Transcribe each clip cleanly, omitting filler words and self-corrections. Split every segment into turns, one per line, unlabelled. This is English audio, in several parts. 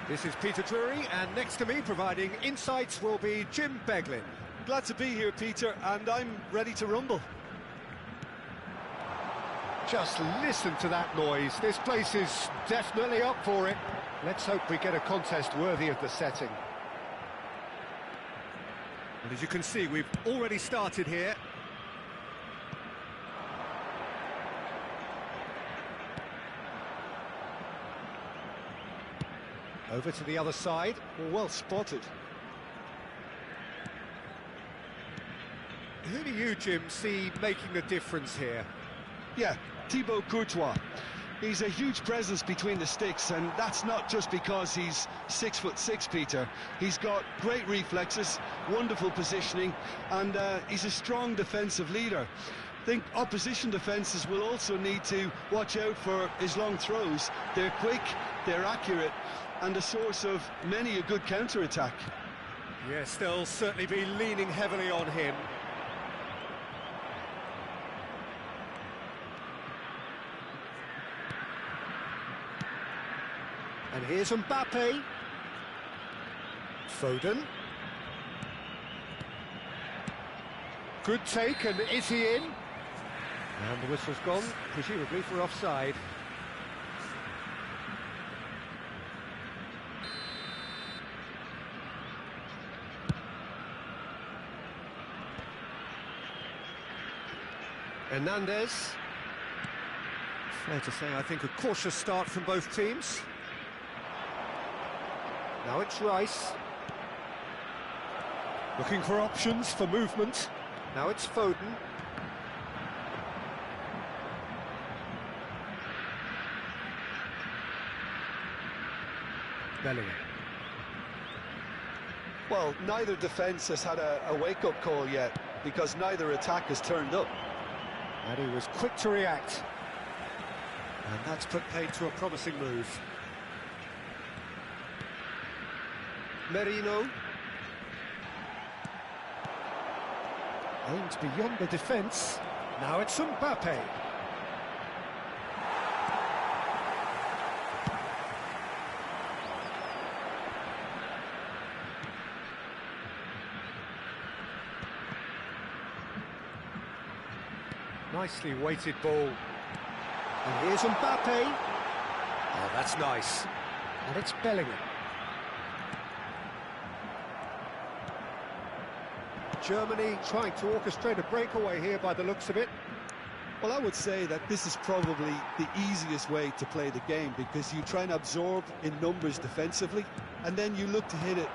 This is Peter Drury, and next to me providing insights will be Jim Beglin.
Glad to be here, Peter, and I'm ready to rumble.
Just listen to that noise. This place is definitely up for it. Let's hope we get a contest worthy of the setting. And as you can see, we've already started here. Over to the other side.
Well spotted.
Who do you, Jim, see making the difference here?
Yeah, Thibaut Courtois. He's a huge presence between the sticks, and that's not just because he's 6'6", Peter. He's got great reflexes, wonderful positioning, and he's a strong defensive leader. I think opposition defences will also need to watch out for his long throws. They're quick, they're accurate, and a source of many a good counter-attack.
Yes, they'll certainly be leaning heavily on him. And here's Mbappe. Foden. Good take, and is he in? And the whistle's gone, presumably for offside. Hernandez. Fair to say, I think, a cautious start from both teams. Now it's Rice. Looking for options for movement. Now it's Foden. Bellingham.
Well, neither defence has had a wake-up call yet, because neither attack has turned up.
And he was quick to react. And that's put paid to a promising move. Merino. Aims beyond the defence. Now it's Mbappe. Nicely weighted ball. And here's Mbappe. Oh, that's nice. And it's Bellingham. Germany trying to orchestrate a breakaway here by the looks of it.
Well, I would say that this is probably the easiest way to play the game, because you try and absorb in numbers defensively, and then you look to hit it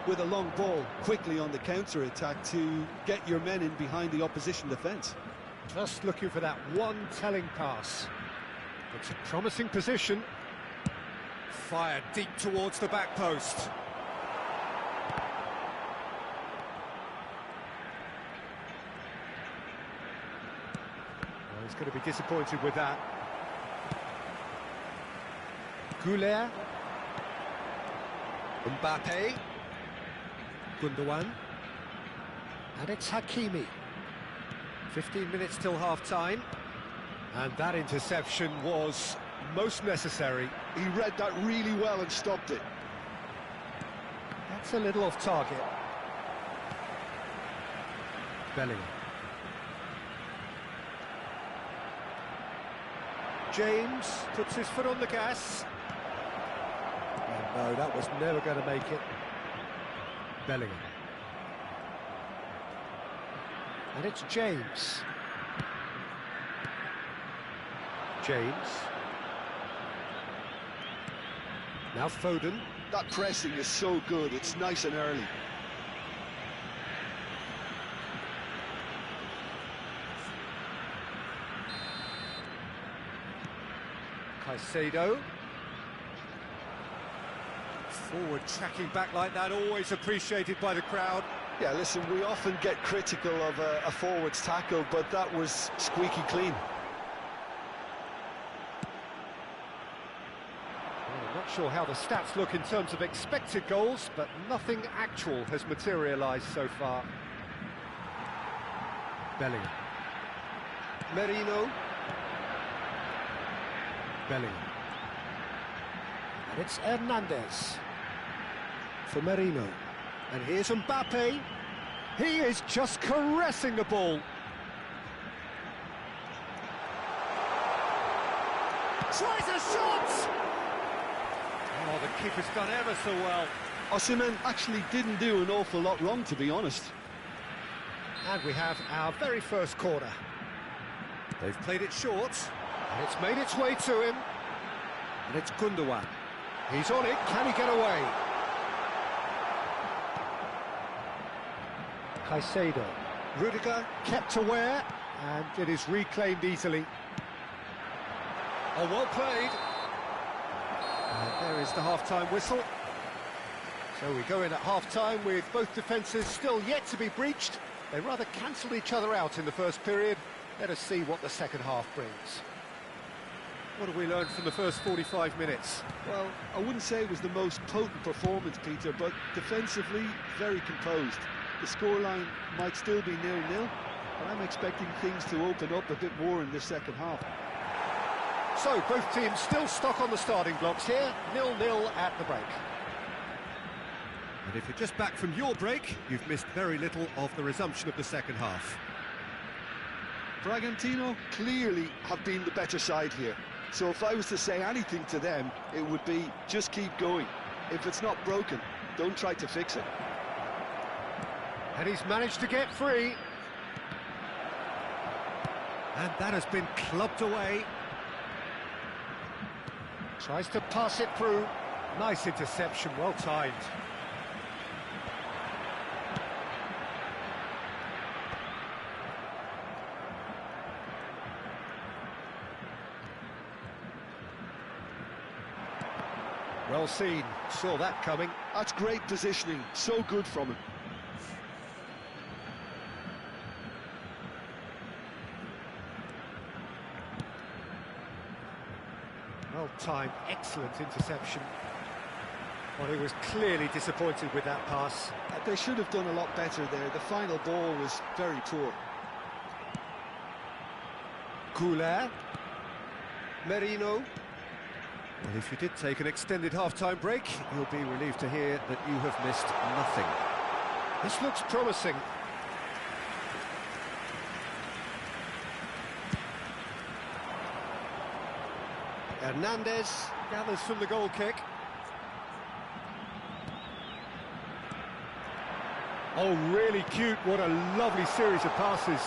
with a long ball quickly on the counter-attack to get your men in behind the opposition defence.
Just looking for that one telling pass. It's a promising position. Fired deep towards the back post. He's going to be disappointed with that. Goulet. Mbappe. Gundogan. And it's Hakimi. 15 minutes till half-time. And that interception was most necessary.
He read that really well and stopped it.
That's a little off target. Bellingham. James puts his foot on the gas. And no, that was never going to make it. Bellingham. And it's James. James. Now Foden.
That pressing is so good, it's nice and early.
Caicedo. Forward tracking back like that, always appreciated by the crowd.
Yeah, listen, we often get critical of a forward's tackle, but that was squeaky clean.
Well, I'm not sure how the stats look in terms of expected goals, but nothing actual has materialised so far. Bellingham. Merino. Bellingham. It's Hernandez for Merino. And here's Mbappe. He is just caressing the ball. Tries a shot! Oh, the keeper's done ever so well.
Osimhen actually didn't do an awful lot wrong, to be honest.
And we have our very first corner. They've played it short, and it's made its way to him. And it's Gundogan. He's on it, can he get away? Caicedo. Rudiger kept aware, and it is reclaimed easily. Oh, well played. And there is the half-time whistle. So we go in at half-time with both defences still yet to be breached. They rather cancelled each other out in the first period. Let us see what the second half brings. What have we learned from the first 45 minutes?
Well, I wouldn't say it was the most potent performance, Peter, but defensively, very composed. The scoreline might still be 0-0, but I'm expecting things to open up a bit more in the second half.
So, both teams still stuck on the starting blocks here, 0-0 at the break. And if you're just back from your break, you've missed very little of the resumption of the second half.
Bragantino clearly have been the better side here. So if I was to say anything to them, it would be just keep going. If it's not broken, don't try to fix it.
And he's managed to get free. And that has been clubbed away. Tries to pass it through. Nice interception, well timed. Well seen, saw that coming.
That's great positioning, so good from him.
Well timed, excellent interception. Well, he was clearly disappointed with that pass.
They should have done a lot better there. The final ball was very poor.
Goulart. Merino. Well, if you did take an extended half-time break, you'll be relieved to hear that you have missed nothing. This looks promising. Hernandez gathers from the goal kick. Oh, really cute. What a lovely series of passes.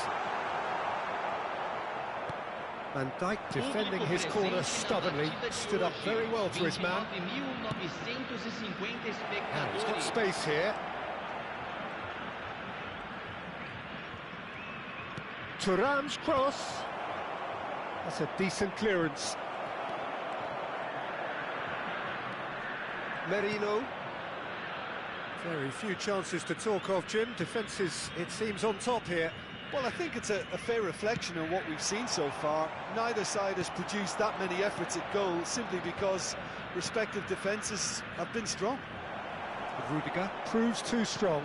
Van Dijk defending his corner stubbornly, stood up very well to his man. Now he's got space here. Thuram's cross. That's a decent clearance. Merino. Very few chances to talk of, Jim. Defence is, it seems, on top here.
Well, I think it's a fair reflection on what we've seen so far. Neither side has produced that many efforts at goal simply because respective defences have been strong.
Rudiger proves too strong.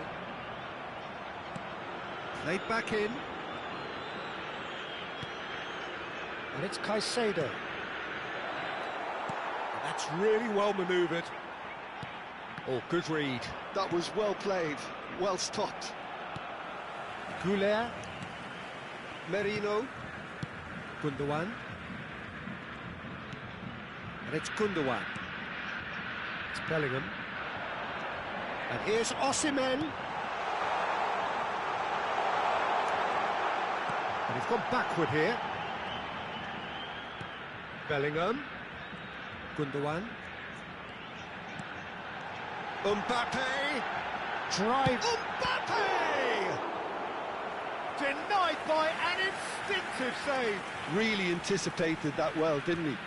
Played back in. And it's Caicedo. That's really well manoeuvred. Oh, good read.
That was well played, well stopped.
Goulart. Merino. Gundogan. And it's Gundogan. It's Bellingham. And here's Osimhen. And he's gone backward here. Bellingham. Gundogan. Mbappe. Drive. Mbappe! Denied by an instinctive save.
Really anticipated that well, didn't he?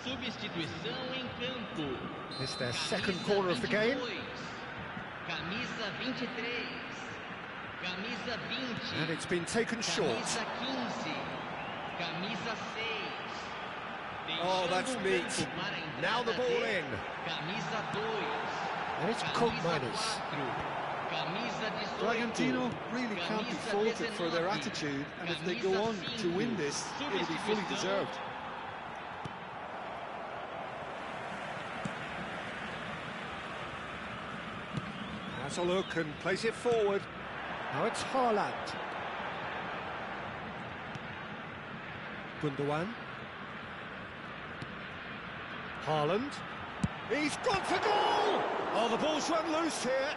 Substituição em campo.
It's their second
Camisa
corner of the game.
22. Camisa 23. Camisa 20.
And it's been taken short.
Camisa 15. Camisa 6.
Oh, that's
Deixando o
neat.
campo para a
Now the
entrada
ball
de
in.
Camisa 2.
And it's
Camisa
Cook minus.
4. Camisa 18.
Bragantino really can't be
Camisa
faulted for their
19.
attitude, and if they go
Camisa
on to win
5.
this, it'll be fully
Substituição.
deserved.
Has a look and plays it forward. Now it's Haaland. Gundogan. Haaland. He's gone for goal! Oh, the ball's run loose here.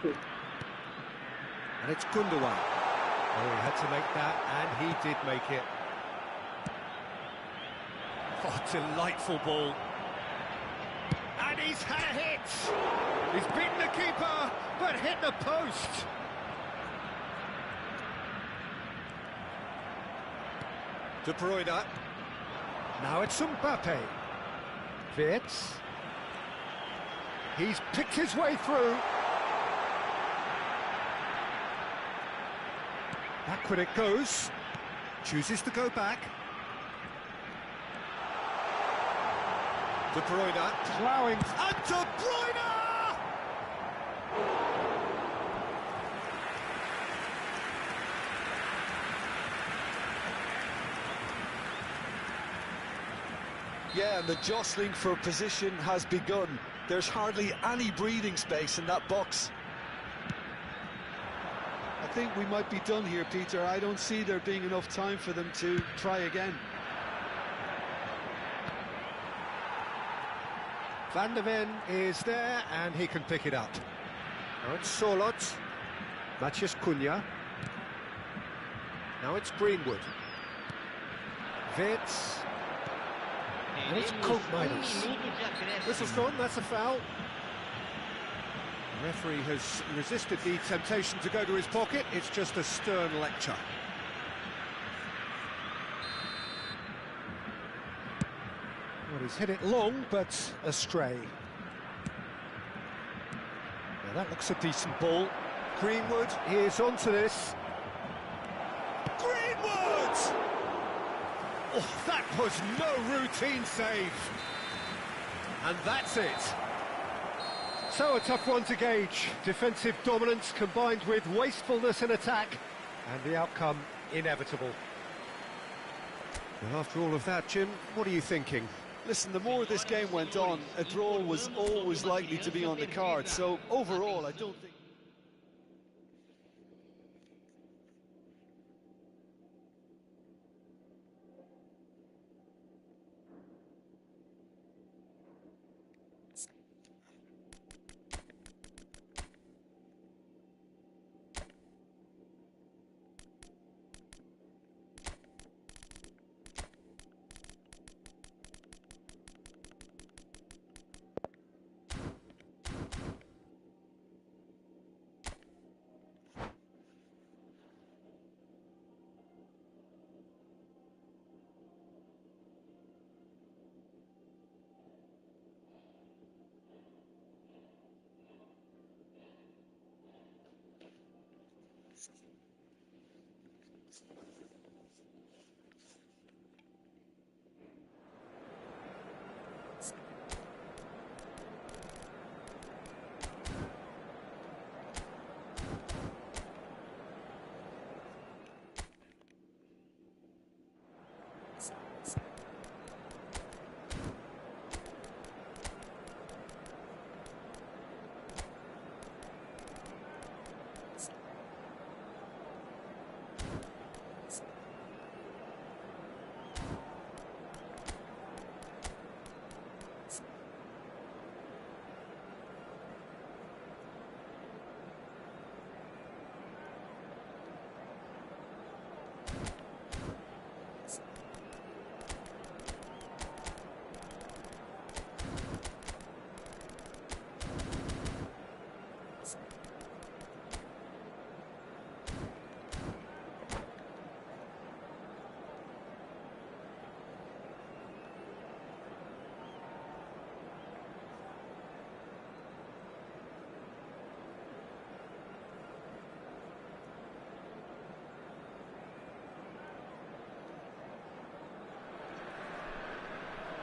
And it's Gundogan. Oh, he had to make that, and he did make it. Oh, delightful ball. And he's had a hit! He's beaten the keeper, but hit the post! De Bruyne. Now it's Mbappe. Wirtz. He's picked his way through. Backward it goes. Chooses to go back. De Bruyne ploughing. And De Bruyne!
Yeah, and the jostling for position has begun. There's hardly any breathing space in that box. I think we might be done here, Peter. I don't see there being enough time for them to try again.
Van der Ven is there, and he can pick it up. Now it's Solot. Matheus Cunha. Now it's Greenwood. Wirtz. And it's Cook minus. Whistle's gone, that's a foul. The referee has resisted the temptation to go to his pocket. It's just a stern lecture. Well, he's hit it long, but astray. Now that looks a decent ball. Greenwood is onto this. Greenwood! Oh, that was no routine save. And that's it. So a tough one to gauge. Defensive dominance combined with wastefulness in attack, and the outcome inevitable. Well, after all of that, Jim, what are you thinking?
Listen, the more this game went on, a draw was always likely to be on the card. So overall, I don't think...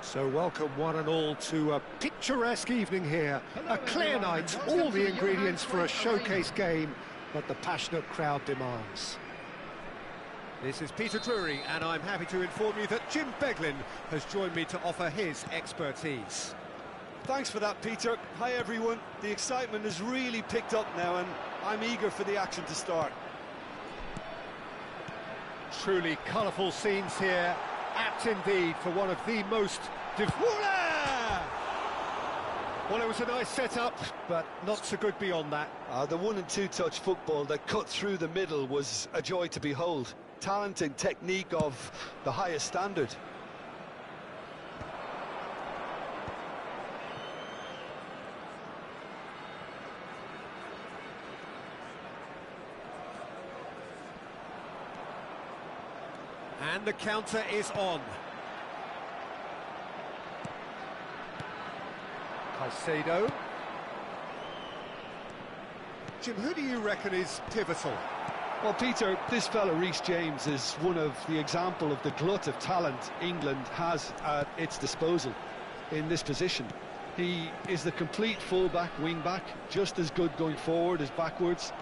So welcome one and all to a picturesque evening here. A clear night, all the ingredients for a showcase game that the passionate crowd demands. This is Peter Drury, and I'm happy to inform you that Jim Beglin has joined me to offer his expertise.
Thanks for that, Peter. Hi, everyone. The excitement has really picked up now, and I'm eager for the action to start.
Truly colourful scenes here, apt indeed for one of the most... Well, it was a nice setup, but not so good beyond that.
The 1- and 2-touch football that cut through the middle was a joy to behold. Talent and technique of the highest standard.
And the counter is on. Caicedo. Jim, who do you reckon is pivotal?
Well, Peter, this fella Reece James is one of the example of the glut of talent England has at its disposal in this position. He is the complete full-back, wing-back, just as good going forward as backwards.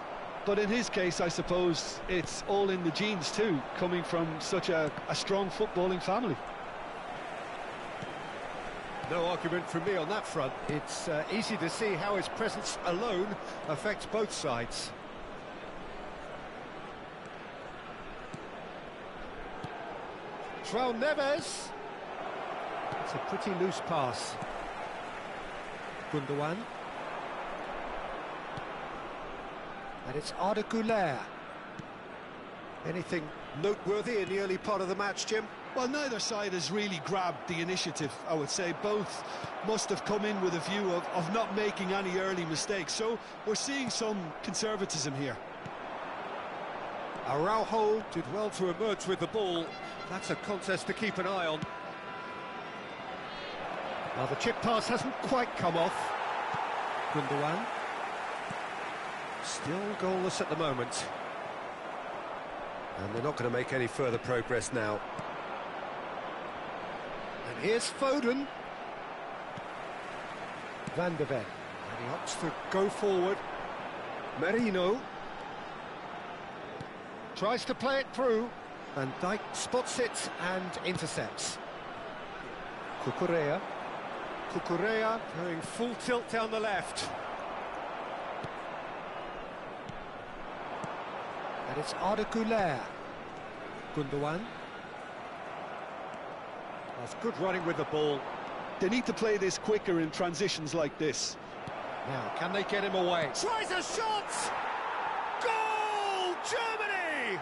But in his case, I suppose it's all in the genes too, coming from such a strong footballing family.
No argument from me on that front. It's easy to see how his presence alone affects both sides. João Neves. It's a pretty loose pass. Gundogan. And it's Arda Güler. Anything noteworthy in the early part of the match, Jim?
Well, neither side has really grabbed the initiative, I would say. Both must have come in with a view of not making any early mistakes. So we're seeing some conservatism here.
Araujo did well to emerge with the ball. That's a contest to keep an eye on. Now the chip pass hasn't quite come off. Gundogan. Still goalless at the moment. And they're not going to make any further progress now. And here's Foden. Van de Ven. And he opts to go forward. Merino. Tries to play it through. Van Dijk spots it and intercepts. Cucurella. Cucurella going full tilt down the left. And it's Arda Güler. Gundogan. That's good running with the ball.
They need to play this quicker in transitions like this.
Now, can they get him away? Tries a shot! Goal! Germany!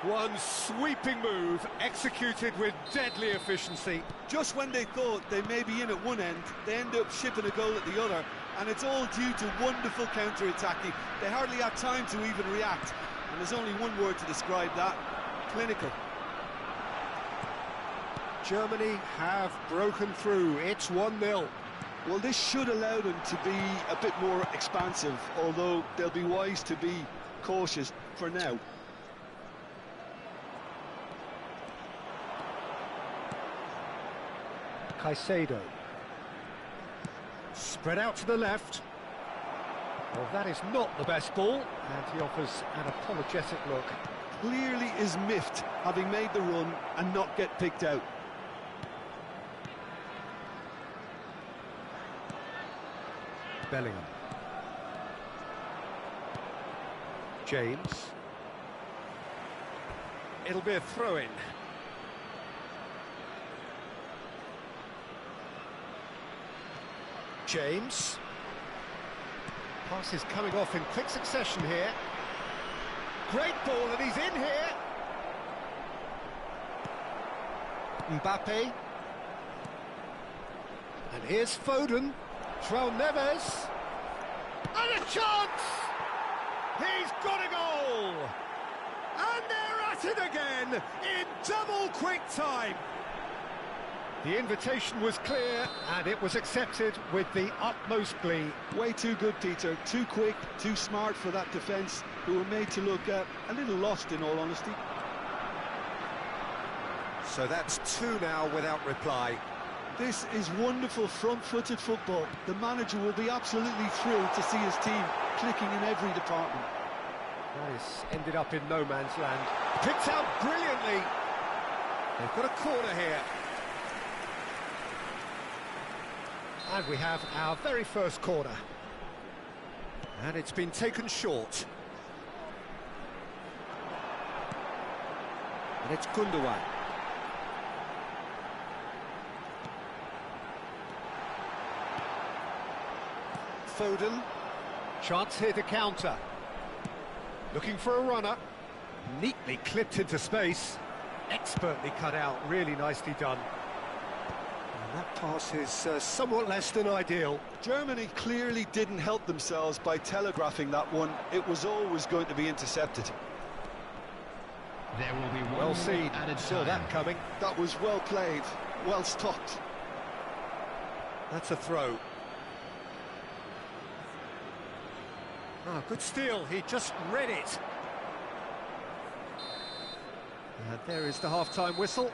One sweeping move, executed with deadly efficiency.
Just when they thought they may be in at one end, they end up shipping a goal at the other, and it's all due to wonderful counter-attacking. They hardly had time to even react, and there's only one word to describe that: clinical.
Germany have broken through. It's 1-0.
Well, this should allow them to be a bit more expansive, although they'll be wise to be cautious for now.
Caicedo. Spread out to the left. Well, that is not the best ball, and he offers an apologetic look.
Clearly is miffed, having made the run and not get picked out.
Bellingham. James. It'll be a throw-in. James. Pass is coming off in quick succession here. Great ball, and he's in here. Mbappe. And here's Foden. João Neves. And a chance! He's got a goal! And they're at it again in double quick time. The invitation was clear, and it was accepted with the utmost glee.
Way too good, Peter. Too quick, too smart for that defence, who were made to look a little lost, in all honesty.
So that's two now without reply.
This is wonderful front-footed football. The manager will be absolutely thrilled to see his team clicking in every department.
That is ended up in no man's land. Picked out brilliantly. They've got a corner here. And we have our very first corner. And it's been taken short. And it's Gundogan. Foden. Chance here to counter. Looking for a runner. Neatly clipped into space. Expertly cut out. Really nicely done. And that pass is somewhat less than ideal.
Germany clearly didn't help themselves by telegraphing that one. It was always going to be intercepted.
There will be one
Well
more
seen.
added
Saw
time.
that coming.
That was well played, well stopped.
That's a throw. Ah, good steal. He just read it. And there is the half-time whistle.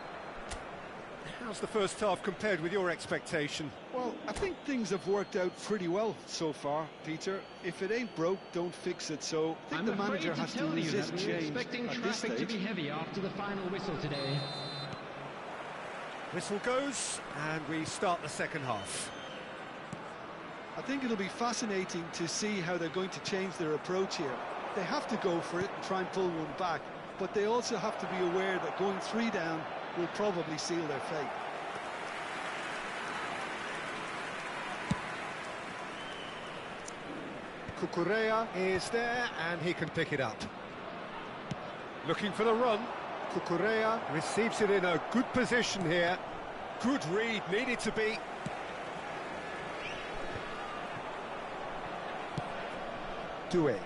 How's the first half compared with your expectation?
Well, I think things have worked out pretty well so far, Peter. If it ain't broke, don't fix it. So I think the manager has to resist change
expecting
at this
traffic to
stage.
be heavy after the final whistle today.
Whistle goes, and we start the second half.
I think it'll be fascinating to see how they're going to change their approach here. They have to go for it and try and pull one back, but they also have to be aware that going 3 down will probably seal their fate.
Cucurella is there, and he can pick it up. Looking for the run. Cucurella receives it in a good position here. Good read, needed to be. Doué.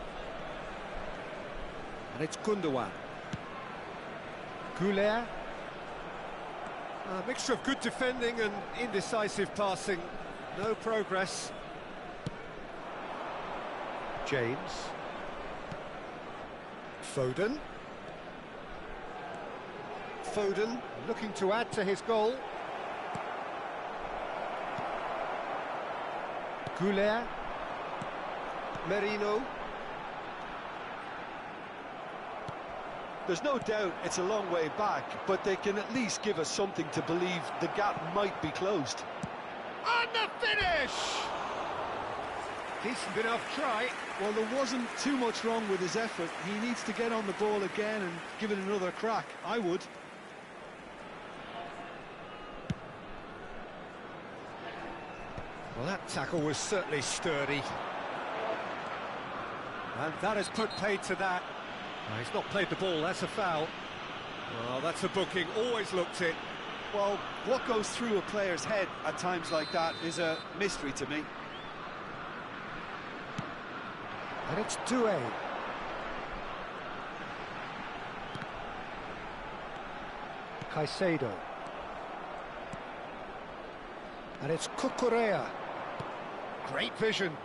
And it's Gundogan. Goulet. A mixture of good defending and indecisive passing. No progress. James. Foden. Foden looking to add to his goal. Goulet. Merino.
There's no doubt it's a long way back, but they can at least give us something to believe the gap might be closed.
On the finish! Decent enough try.
Well, there wasn't too much wrong with his effort. He needs to get on the ball again and give it another crack. I would.
Well, that tackle was certainly sturdy. And that has put paid to that. No, he's not played the ball, that's a foul. Well, that's a booking, always looked it.
Well, what goes through a player's head at times like that is a mystery to me.
And it's Doué. Caicedo. And it's Cucurella. Great vision.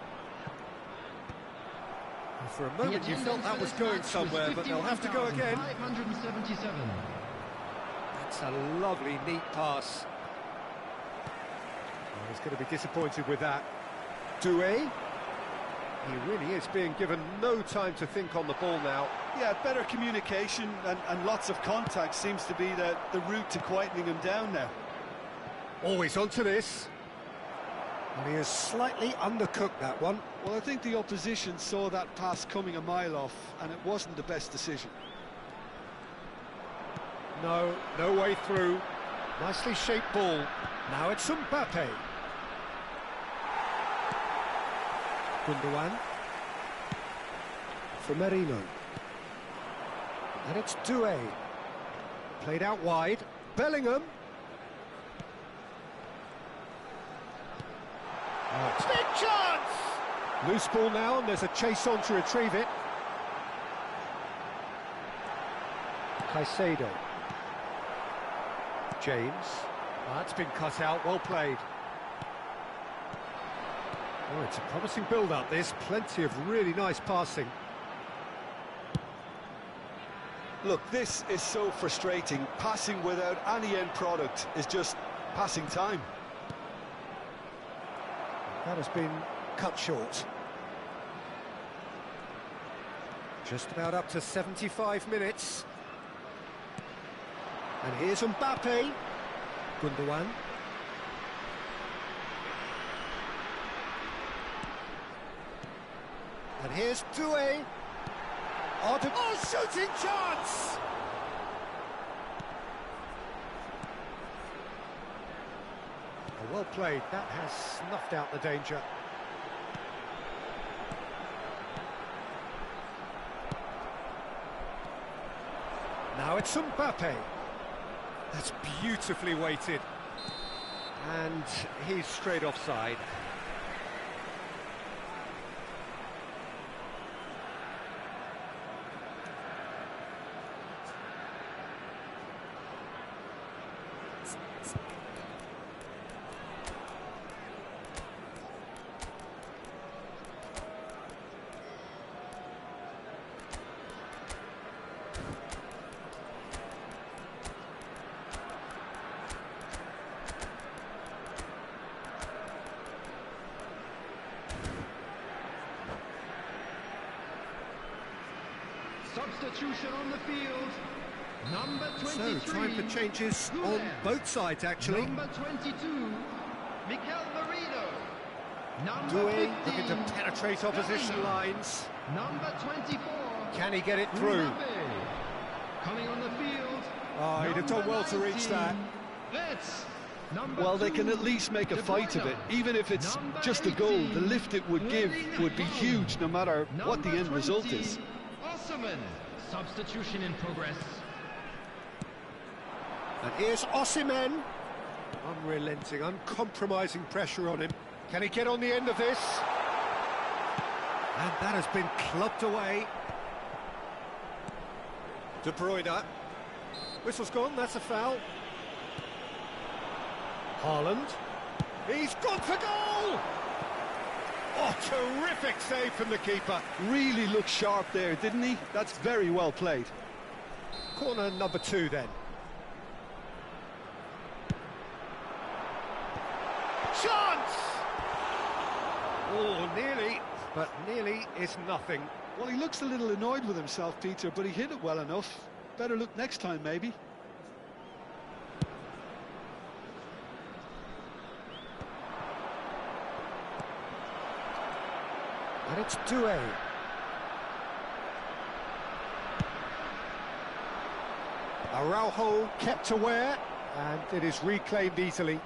And for a moment you felt that was going somewhere, but they'll have to go again.
577.
That's a lovely, neat pass. Oh, he's going to be disappointed with that. Doué. He really is being given no time to think on the ball now.
Yeah, better communication and lots of contact seems to be the route to quietening him down now.
Always onto this. And he has slightly undercooked that one.
Well, I think the opposition saw that pass coming a mile off, and it wasn't the best decision.
No way through. Nicely shaped ball. Now it's Mbappe. Gundogan. For Merino. And it's Doué. Played out wide. Bellingham. Oh, big chance! Loose ball now, and there's a chase on to retrieve it. Caicedo. James. Oh, that's been cut out, well played. Oh, it's a promising build-up, this. Plenty of really nice passing.
Look, this is so frustrating. Passing without any end product is just passing time.
That has been cut short. Just about up to 75 minutes. And here's Mbappe. Gundogan. And here's Doué. Oh, shooting chance! Oh, well played. That has snuffed out the danger. Now it's Mbappe. That's beautifully weighted. And he's straight offside.
Substitution on the field. Number 23.
So, time for changes on both sides, actually.
Number 22, Mikel Merino. Number
Doué
50,
looking to penetrate opposition
Bellingham.
lines.
Number 24.
Can he get it through?
Mbappe. Coming on the field.
Oh, he'd have done well to reach that.
That's number
Well, they can
2,
at least make a
De
fight of
Bruyne.
it. Even if it's
Number
just a goal,
18,
the lift it would give would be huge no matter what the
Number
end result
20,
is.
Osimhen. Substitution in progress.
And here's Osimhen. Unrelenting, uncompromising pressure on him. Can he get on the end of this? And that has been clubbed away. De Bruyne. Whistle's gone, that's a foul. Haaland. He's gone for goal! Oh, terrific save from the keeper.
Really looked sharp there, didn't he? That's very well played.
Corner number 2 then. Chance! Oh, nearly, but nearly is nothing.
Well, he looks a little annoyed with himself, Peter, but he hit it well enough. Better look next time, maybe.
And it's Doué. Araujo kept aware, and it is reclaimed easily.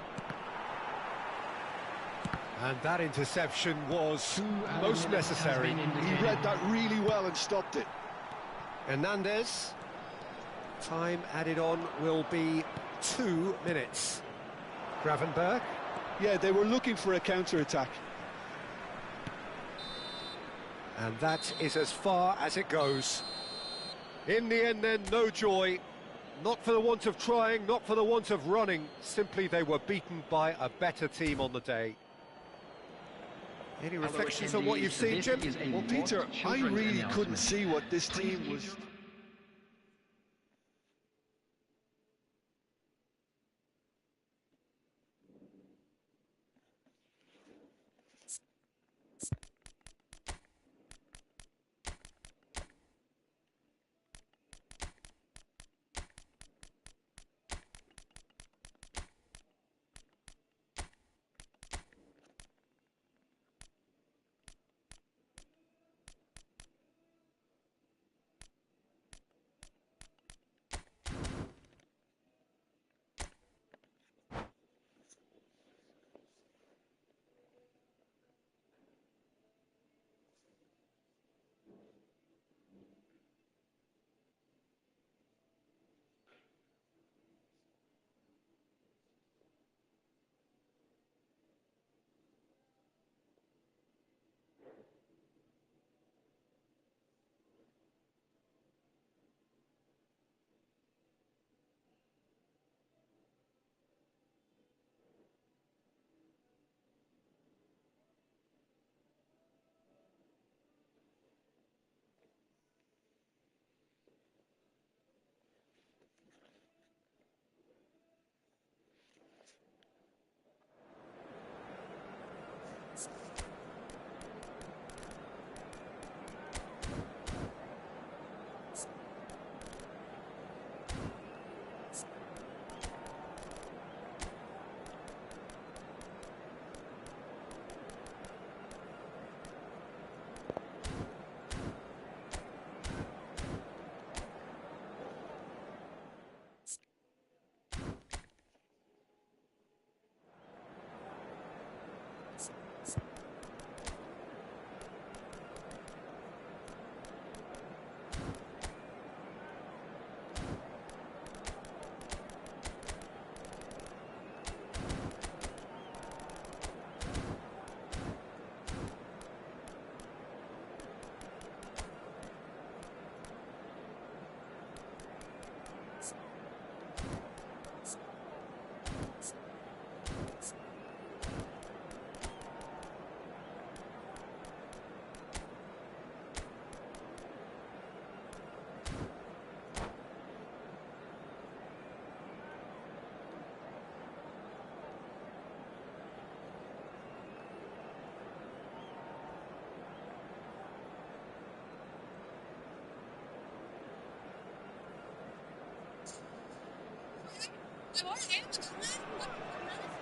And that interception was most necessary.
He read that really well and stopped it.
Hernandez. Time added on will be 2 minutes. Gravenberg.
Yeah, they were looking for a counter-attack.
And that is as far as it goes. In the end then, no joy. Not for the want of trying, not for the want of running. Simply they were beaten by a better team on the day. Any reflections on what you've seen, Jim?
Well, Peter, I really couldn't see what this team was...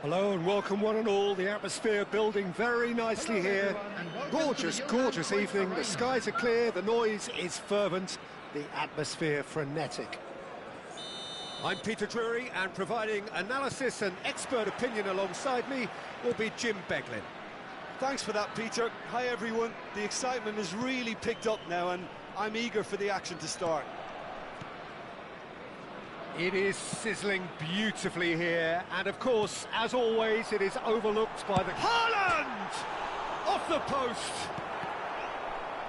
Hello and welcome one and all. The atmosphere building very nicely here. Gorgeous, gorgeous evening. The skies are clear, the noise is fervent, the atmosphere frenetic. I'm Peter Drury, and providing analysis and expert opinion alongside me will be Jim Beglin.
Thanks for that, Peter. Hi, everyone. The excitement has really picked up now, and I'm eager for the action to start.
It is sizzling beautifully here, and of course, as always, it is overlooked by the... Haaland! Off the post!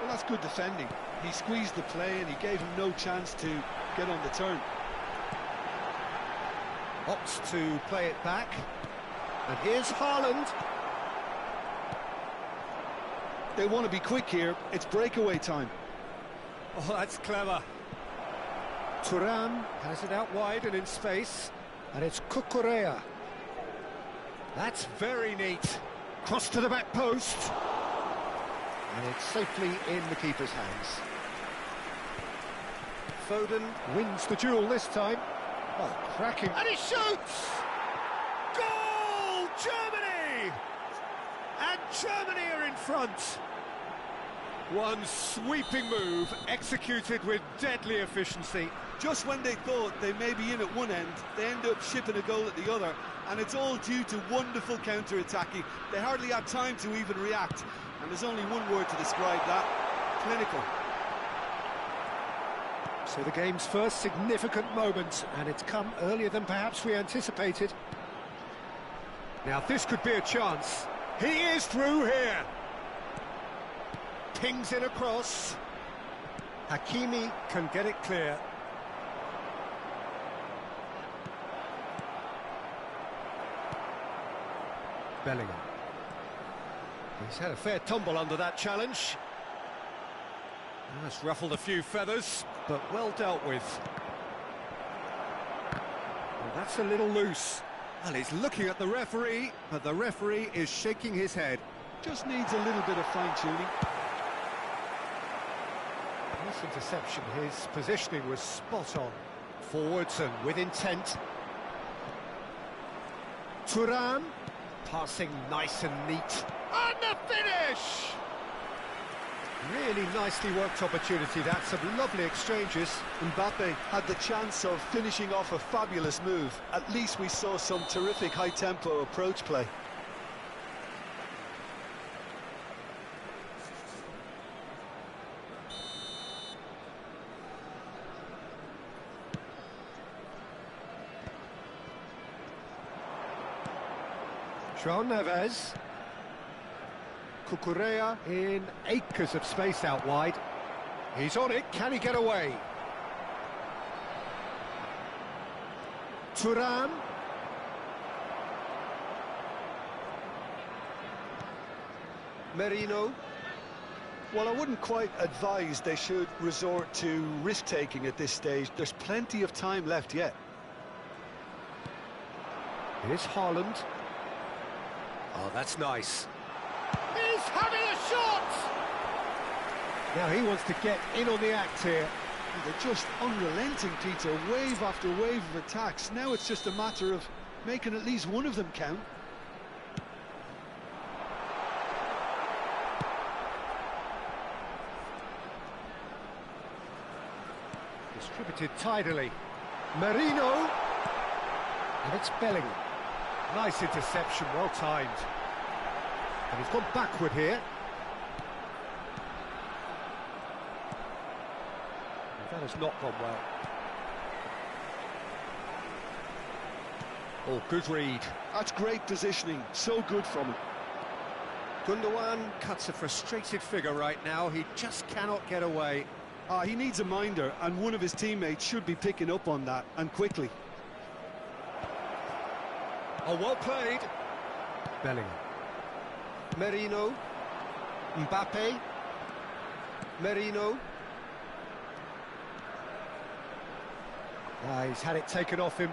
Well, that's good defending. He squeezed the play and he gave him no chance to get on the turn.
Opts to play it back, and here's Haaland.
They want to be quick here. It's breakaway time.
Oh, that's clever. Thuram has it out wide and in space, and it's Cucurella. That's very neat. Cross to the back post, and it's safely in the keeper's hands. Foden wins the duel this time. Oh, cracking. And he shoots! Goal! Germany! And Germany are in front. One sweeping move, executed with deadly efficiency.
Just when they thought they may be in at one end, they end up shipping a goal at the other, and it's all due to wonderful counter-attacking. They hardly had time to even react, and there's only one word to describe that: clinical.
So the game's first significant moment, and it's come earlier than perhaps we anticipated. Now this could be a chance. He is through here. Pings in across. Hakimi can get it clear. Bellingham. He's had a fair tumble under that challenge. That's ruffled a few feathers, but well dealt with. Well, that's a little loose. Well, he's looking at the referee, but the referee is shaking his head.
Just needs a little bit of fine-tuning.
This interception, his positioning was spot on. Forwards and with intent. Thuram, passing nice and neat. And the finish! Really nicely worked opportunity, that. Some lovely exchanges.
Mbappe had the chance of finishing off a fabulous move. At least we saw some terrific high-tempo approach play.
João Neves. Cucurella in acres of space out wide. He's on it, can he get away? Thuram. Merino.
Well, I wouldn't quite advise they should resort to risk-taking at this stage. There's plenty of time left yet.
Here's Haaland. Oh, that's nice. He's having a shot! Now he wants to get in on the act here.
They're just unrelenting, Peter. Wave after wave of attacks. Now it's just a matter of making at least one of them count.
Distributed tidily. Merino. And it's Bellingham. Nice interception, well timed. And he's gone backward here. And that has not gone well. Oh, good read.
That's great positioning, so good from him.
Gundogan cuts a frustrated figure right now, he just cannot get away.
He needs a minder, and one of his teammates should be picking up on that, and quickly.
Oh, well played. Bellingham. Merino. Mbappe. Merino. He's had it taken off him.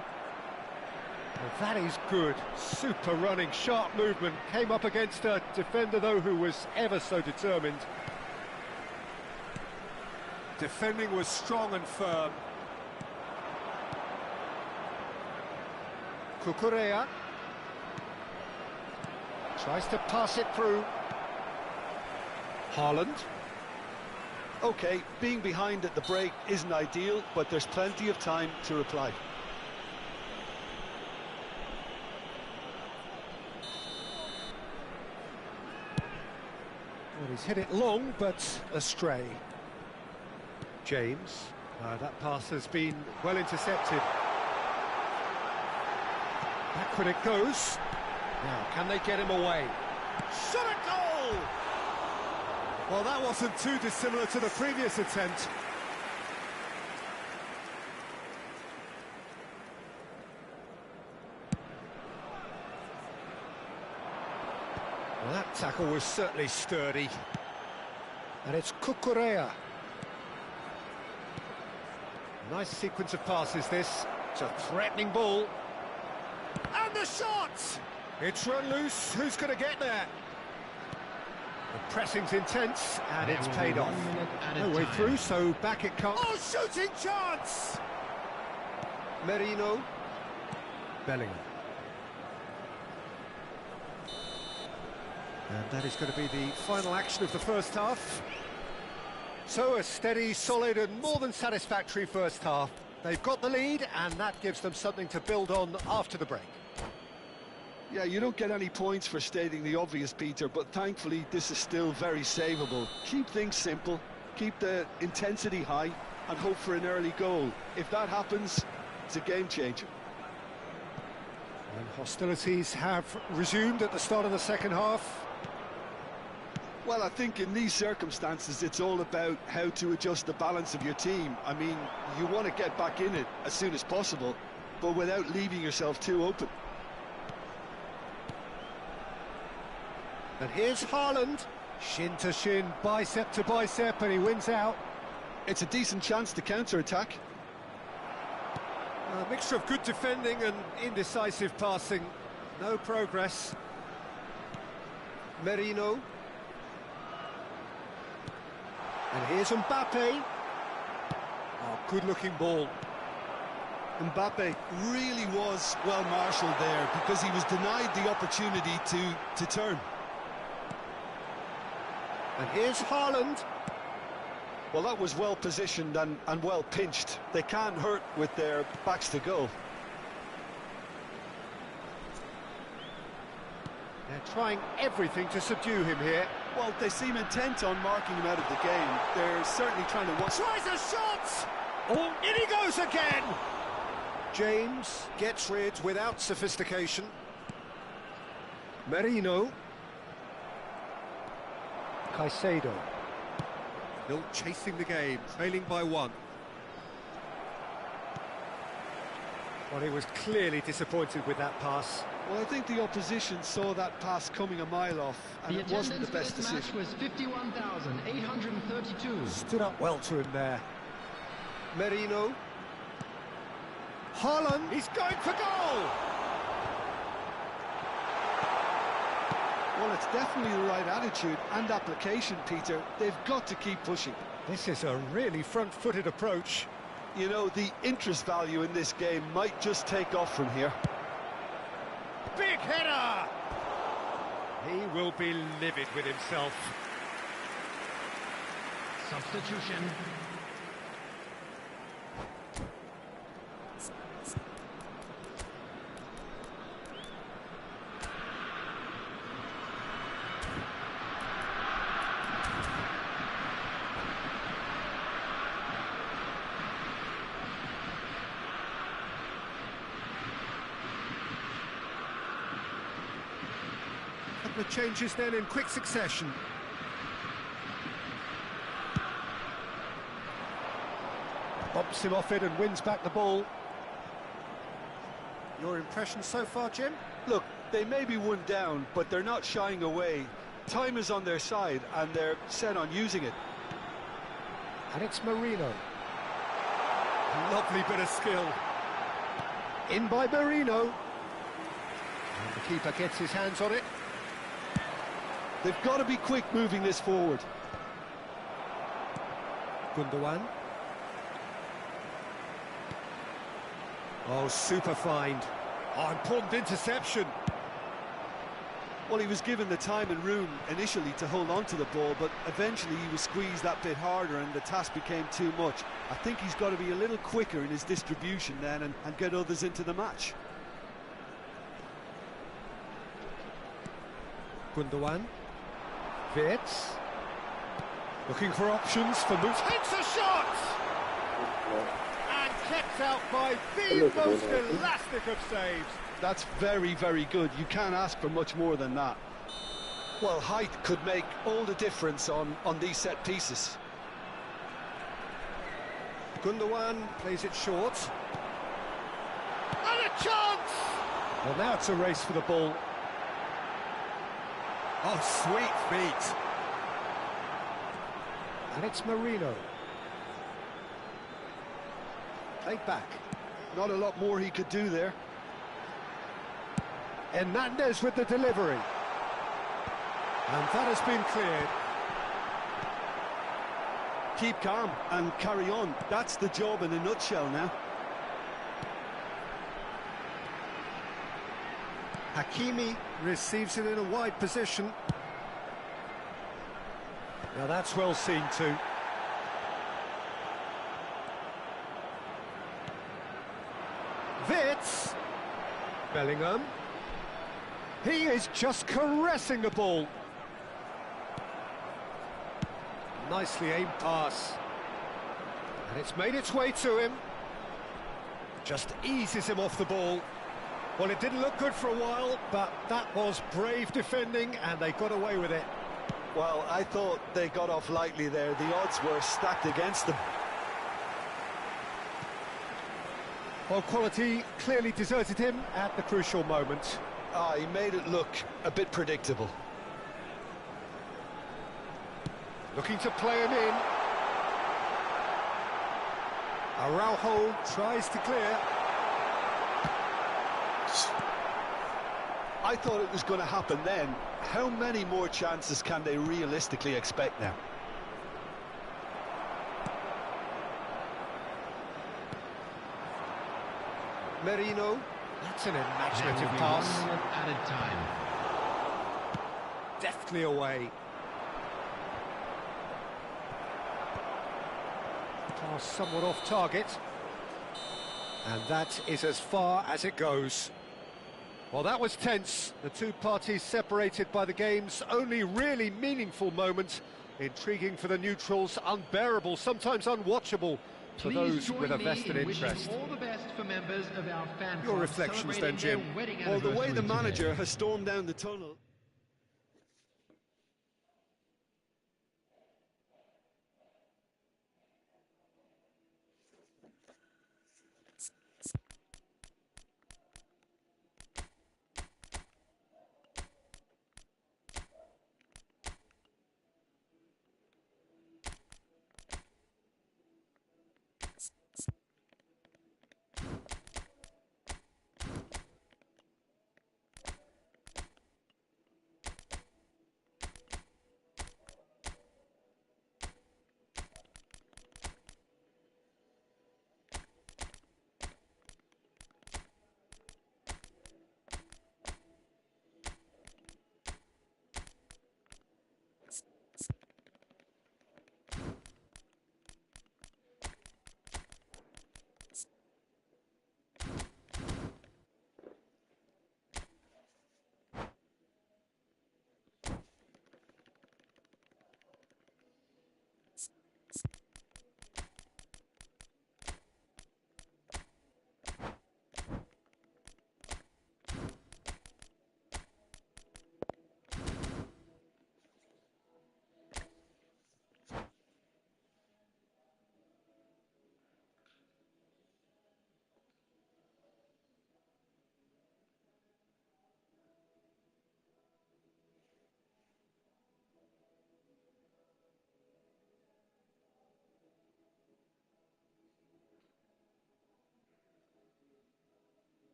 Well, that is good. Super running, sharp movement. Came up against a defender, though, who was ever so determined. Defending was strong and firm. Cucurella. Tries to pass it through. Haaland.
OK, being behind at the break isn't ideal, but there's plenty of time to reply.
Well, he's hit it long, but astray. James. That pass has been well intercepted. Backward it goes. Now, can they get him away? Shot at goal! Well, that wasn't too dissimilar to the previous attempt. Well, that tackle was certainly sturdy. And it's Cucurella. Nice sequence of passes, this. It's a threatening ball. And the shot! It's run loose. Who's going to get there? The pressing's intense, and it's paid off. No way through, so back it comes. Oh, shooting chance! Merino. Bellingham. And that is going to be the final action of the first half. So a steady, solid and more than satisfactory first half. They've got the lead and that gives them something to build on after the break.
Yeah, you don't get any points for stating the obvious, Peter, but thankfully this is still very savable. Keep things simple, keep the intensity high and hope for an early goal. If that happens, it's a game changer.
And hostilities have resumed at the start of the second half.
Well, I think in these circumstances, it's all about how to adjust the balance of your team. I mean, you want to get back in it as soon as possible, but without leaving yourself too open.
And here's Haaland. Shin to shin, bicep to bicep, and he wins out.
It's a decent chance to counter-attack.
A mixture of good defending and indecisive passing. No progress. Merino. And here's Mbappe. Oh, good-looking ball.
Mbappe really was well marshalled there because he was denied the opportunity to turn.
And here's Haaland.
Well, that was well positioned and well pinched. They can't hurt with their backs to goal.
They're trying everything to subdue him here.
Well, they seem intent on marking him out of the game. They're certainly trying to watch.
Tries a shot! Oh, in he goes again! James gets rid without sophistication. Merino. Caicedo. Still chasing the game, trailing by one. Well, he was clearly disappointed with that pass.
Well, I think the opposition saw that pass coming a mile off, and it wasn't the best decision.
The match was 51,832.
Stood up well to him there. Merino. Haaland, he's going for goal!
Well, it's definitely the right attitude and application, Peter. They've got to keep pushing.
This is a really front-footed approach.
You know, the interest value in this game might just take off from here.
Big header! He will be livid with himself.
Substitution.
Couple of changes then in quick succession. Bumps him off it and wins back the ball. Your impression so far, Jim?
Look, they may be one down, but they're not shying away. Time is on their side, and they're set on using it.
And it's Merino. Lovely bit of skill. In by Merino. And the keeper gets his hands on it.
They've got to be quick moving this forward.
Gundogan. Oh, super find. Oh, important interception.
Well, he was given the time and room initially to hold on to the ball, but eventually he was squeezed that bit harder and the task became too much. I think he's got to be a little quicker in his distribution then and get others into the match.
Gundogan. Wirtz. Looking for options for moves. Hits a shot! And kept out by the most elastic of saves.
That's very, very good. You can't ask for much more than that. Well, height could make all the difference on these set pieces.
Gundogan plays it short. And a chance! Well, now it's a race for the ball. Oh, sweet feet. And it's Marino. Played back.
Not a lot more he could do there.
Hernandez with the delivery. And that has been cleared.
Keep calm and carry on. That's the job in a nutshell now.
Hakimi receives it in a wide position. Now that's well seen too. Wirtz. Bellingham. He is just caressing the ball. Nicely aimed pass. And it's made its way to him. Just eases him off the ball. Well, it didn't look good for a while, but that was brave defending, and they got away with it.
Well, I thought they got off lightly there. The odds were stacked against them.
Well, quality clearly deserted him at the crucial moment.
He made it look a bit predictable.
Looking to play him in. Araujo tries to clear.
I thought it was going to happen then. How many more chances can they realistically expect now?
Merino. That's an imaginative pass.
Added time.
Deftly away. Pass somewhat off target. And that is as far as it goes. Well, that was tense. The two parties separated by the game's only really meaningful moment. Intriguing for the neutrals, unbearable, sometimes unwatchable for those with a vested interest.
All the best for members of our fan
Your
club
reflections then, Jim?
celebrating their wedding
Well, the way the
anniversary
manager
today.
has stormed down the tunnel.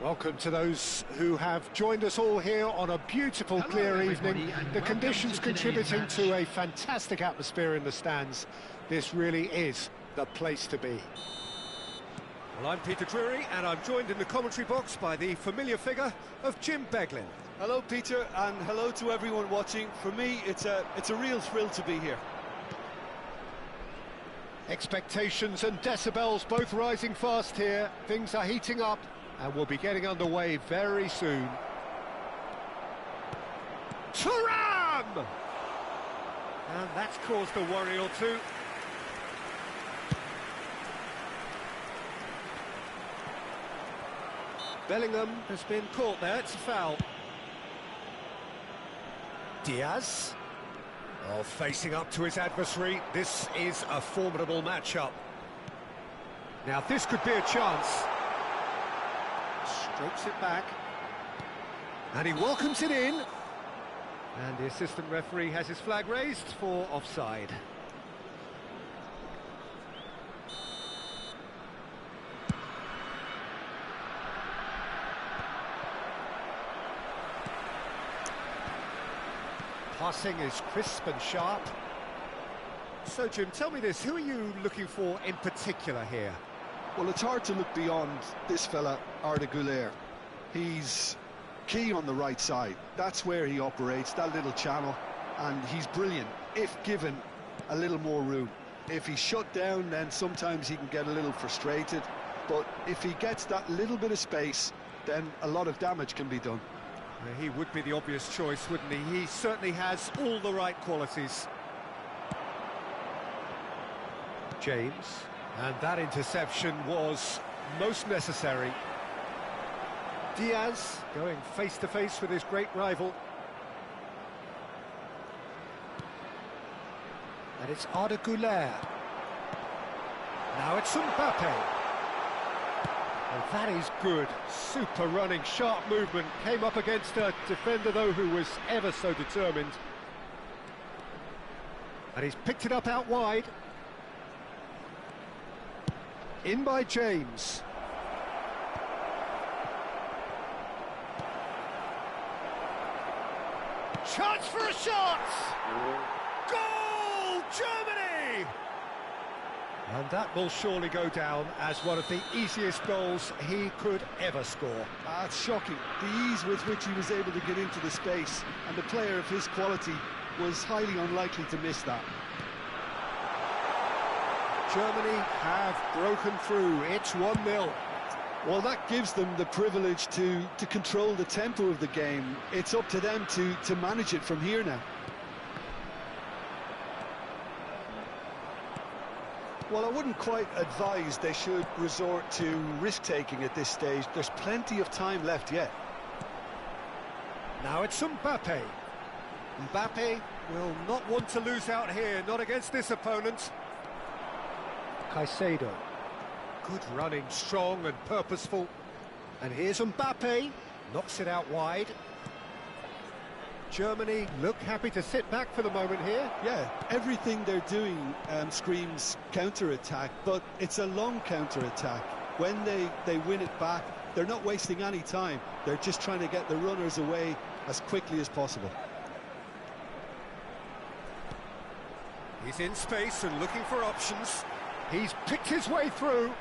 Welcome to those who have joined us all here on a beautiful, clear evening. The conditions contributing to a fantastic atmosphere in the stands. This really is the place to be. Well, I'm Peter Drury, and I'm joined in the commentary box by the familiar figure of Jim Beglin.
Hello, Peter, and hello to everyone watching. For me, it's a real thrill to be here.
Expectations and decibels both rising fast here. Things are heating up, and we'll be getting underway very soon. Thuram! And that's caused a worry or two. Bellingham has been caught there, it's a foul. Diaz. Oh, facing up to his adversary, this is a formidable matchup. Now this could be a chance. Strokes it back. And he welcomes it in. And the assistant referee has his flag raised for offside. Passing is crisp and sharp. So, Jim, tell me this, who are you looking for in particular here?
Well, it's hard to look beyond this fella, Arda Güler. He's key on the right side. That's where he operates, that little channel, and he's brilliant if given a little more room. If he's shut down, then sometimes he can get a little frustrated, but if he gets that little bit of space, then a lot of damage can be done.
He would be the obvious choice, wouldn't he? He certainly has all the right qualities. James, and that interception was most necessary. Diaz going face-to-face with his great rival. And it's Arda Güler. Now it's Mbappe. And that is good. Super running, sharp movement. Came up against a defender, though, who was ever so determined. And he's picked it up out wide. In by James. Chance for a shot! Goal! Germany! And that will surely go down as one of the easiest goals he could ever score.
It's shocking, the ease with which he was able to get into the space, and a player of his quality was highly unlikely to miss that.
Germany have broken through. It's 1-0.
Well, that gives them the privilege to control the tempo of the game. It's up to them to manage it from here now. Well, I wouldn't quite advise they should resort to risk-taking at this stage. There's plenty of time left yet.
Now it's Mbappe. Mbappe will not want to lose out here, not against this opponent. Caicedo. Good running, strong and purposeful. And here's Mbappe. Knocks it out wide. Germany look happy to sit back for the moment here.
Yeah, everything they're doing screams counter-attack, but it's a long counter-attack. When they win it back, they're not wasting any time. They're just trying to get the runners away as quickly as possible.
He's in space and looking for options. He's picked his way through.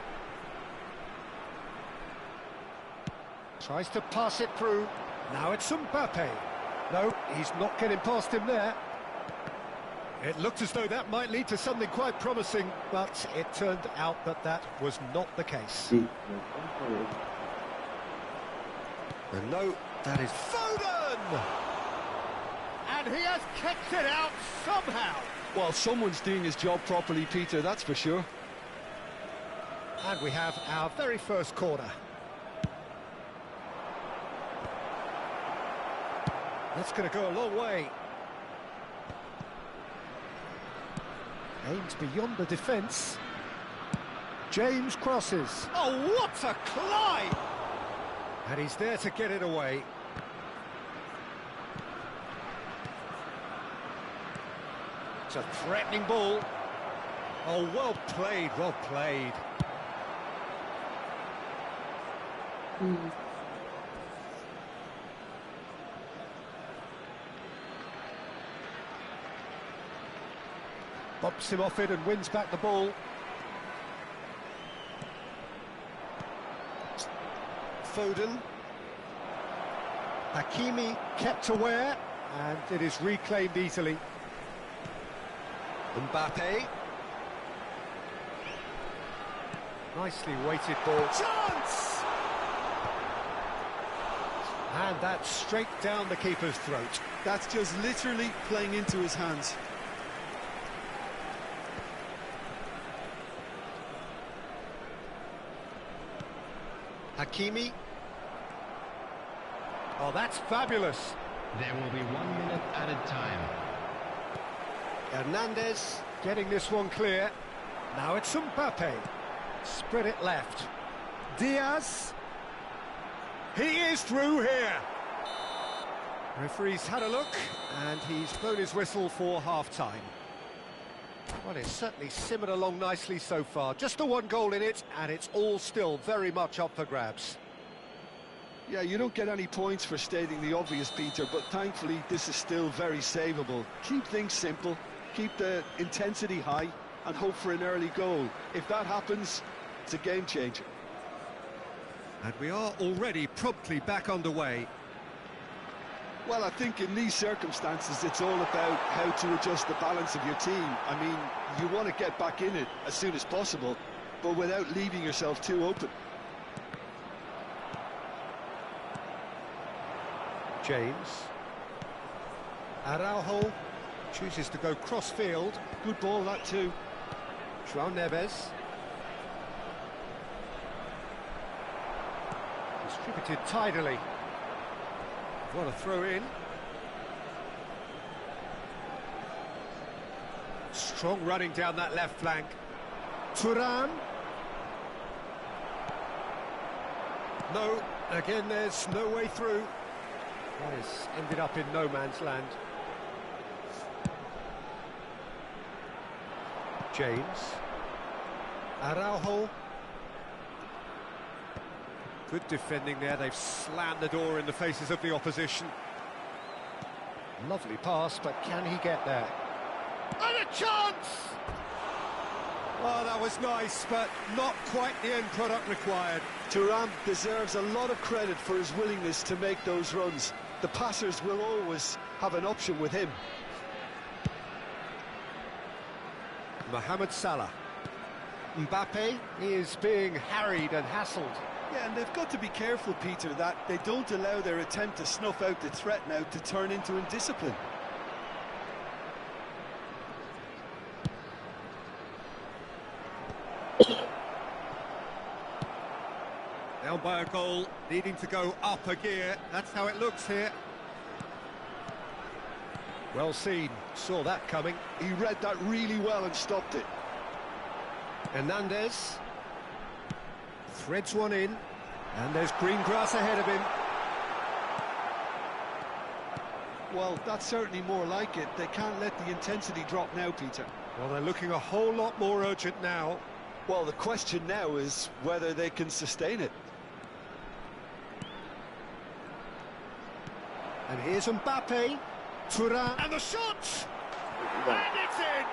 Tries to pass it through. Now it's Mbappe. No, he's not getting past him there. It looked as though that might lead to something quite promising, but it turned out that that was not the case. And no, that is Foden! And he has kicked it out somehow.
Well, someone's doing his job properly, Peter, that's for sure.
And we have our very first corner. That's going to go a long way. Aims beyond the defence. James crosses. Oh, what a climb! And he's there to get it away. It's a threatening ball. Oh, well played, well played. Bumps him off it and wins back the ball. Foden. Hakimi kept aware, and it is reclaimed easily. Mbappe. Nicely weighted ball. Chance! And that's straight down the keeper's throat.
That's just literally playing into his hands.
Hakimi. Oh, that's fabulous.
There will be 1 minute added time.
Hernandez getting this one clear. Now it's Mbappe. Spread it left. Diaz. He is through here. Referee's had a look, and he's blown his whistle for half-time. Well, it's certainly simmered along nicely so far. Just the one goal in it, and it's all still very much up for grabs.
Yeah, you don't get any points for stating the obvious, Peter, but thankfully this is still very savable. Keep things simple, keep the intensity high, and hope for an early goal. If that happens, it's a game changer.
And we are already promptly back underway.
Well, I think in these circumstances it's all about how to adjust the balance of your team. I mean, you want to get back in it as soon as possible, but without leaving yourself too open.
James. Araujo chooses to go cross-field.
Good ball, that too.
João Neves. Distributed tidily. What a throw in. Strong running down that left flank. Thuram. No, again there's no way through. That has ended up in no man's land. James. Araujo. Good defending there, they've slammed the door in the faces of the opposition. Lovely pass, but can he get there? And a chance! Oh, that was nice, but not quite the end product required.
Thuram deserves a lot of credit for his willingness to make those runs. The passers will always have an option with him.
Mohamed Salah. Mbappe is being harried and hassled.
Yeah, and they've got to be careful, Peter, that they don't allow their attempt to snuff out the threat now to turn into indiscipline.
Down by a goal, needing to go up a gear. That's how it looks here. Well seen, saw that coming.
He read that really well and stopped it.
Hernandez threads one in, and there's green grass ahead of him.
Well, that's certainly more like it. They can't let the intensity drop now, Peter.
Well, they're looking a whole lot more urgent now.
Well, the question now is whether they can sustain it.
And here's Mbappe. Thuram, and the shot! And it's in!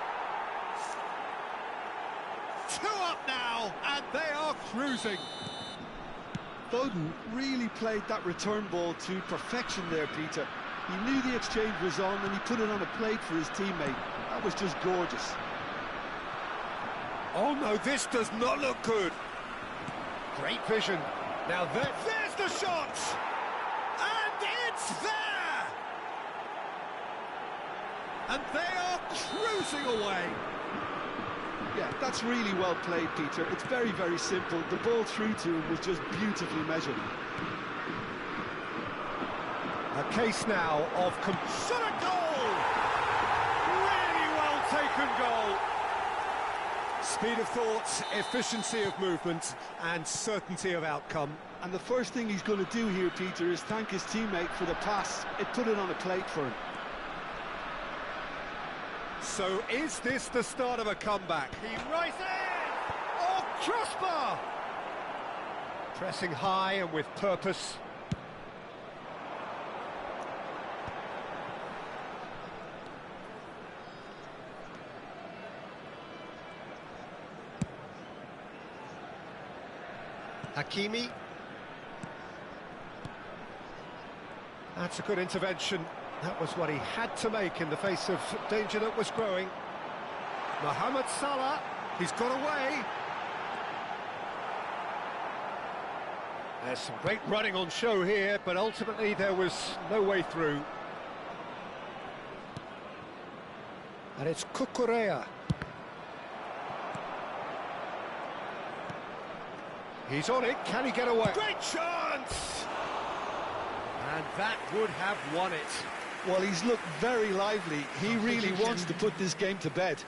2 up now, and they are cruising.
Foden really played that return ball to perfection there, Peter. He knew the exchange was on and he put it on a plate for his teammate. That was just gorgeous.
Oh no, this does not look good. Great vision. Now there's the shot! And it's there! And they are cruising away.
Yeah, that's really well played, Peter. It's very, very simple. The ball through to him was just beautifully measured.
A case now of shot a goal! Really well taken goal. Speed of thought, efficiency of movement, and certainty of outcome.
And the first thing he's going to do here, Peter, is thank his teammate for the pass. It put it on a plate for him.
So is this the start of a comeback? He rises! Oh, crossbar! Pressing high and with purpose. Hakimi. That's a good intervention. That was what he had to make in the face of danger that was growing. Mohamed Salah, he's got away. There's some great running on show here, but ultimately there was no way through. And it's Cucurella. He's on it, can he get away? Great chance! And that would have won it.
Well, he's looked very lively. He really wants to put this game to bed.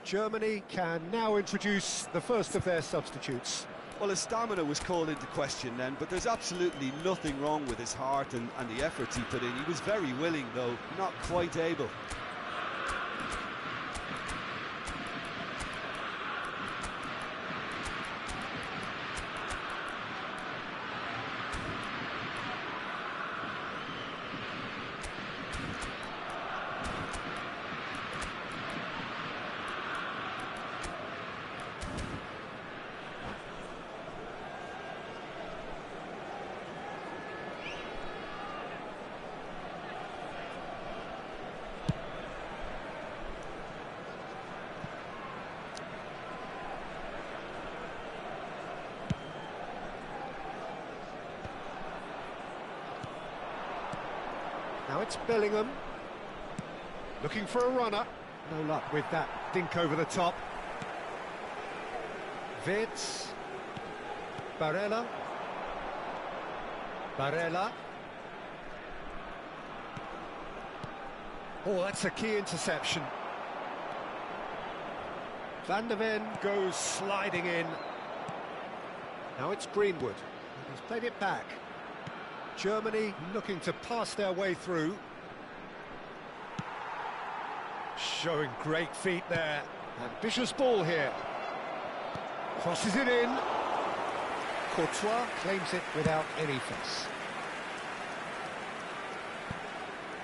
Germany can now introduce the first of their substitutes.
Well, his stamina was called into question then, but there's absolutely nothing wrong with his heart and the efforts he put in. He was very willing, though, not quite able.
Now it's Bellingham, looking for a runner. No luck with that dink over the top. Wirtz, Barella. Oh, that's a key interception. Van de Ven goes sliding in. Now it's Greenwood. He's played it back. Germany looking to pass their way through. Showing great feet there. Ambitious ball here. Crosses it in. Courtois claims it without any fuss.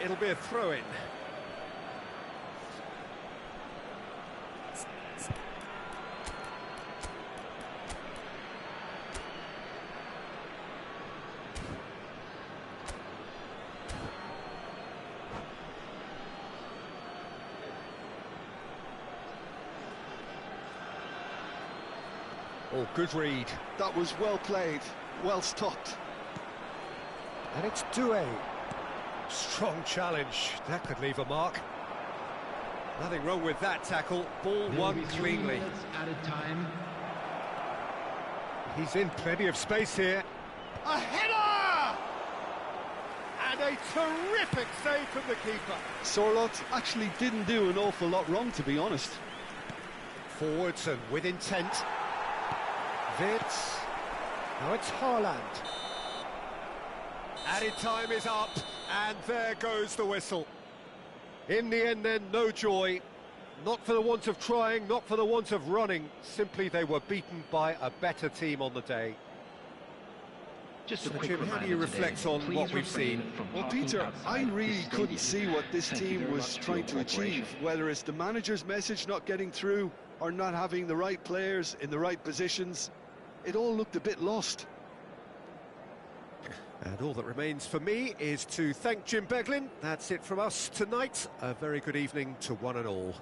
It'll be a throw-in. Oh, good read.
That was well played, well stopped.
And it's Doué. Strong challenge. That could leave a mark. Nothing wrong with that tackle. Ball won cleanly.
Added time.
He's in plenty of space here. A header! And a terrific save from the keeper.
Sorloth actually didn't do an awful lot wrong, to be honest.
Forwards and with intent. Wirtz. Now it's Haaland. Added time is up, and there goes the whistle. In the end then, no joy. Not for the want of trying, not for the want of running. Simply they were beaten by a better team on the day.
Just a
So,
quick
Jim, how do
reminder
you reflect
today,
on
please
what we've
refrain
seen?
from
Well,
parking
Peter, I
outside
really
this
couldn't
stadium.
see what this
Thank you
team
very
was
much for
trying
your
to achieve,
cooperation.
whether it's the manager's message not getting through or not having the right players in the right positions. It all looked a bit lost.
And all that remains for me is to thank Jim Beglin. That's it from us tonight. A very good evening to one and all.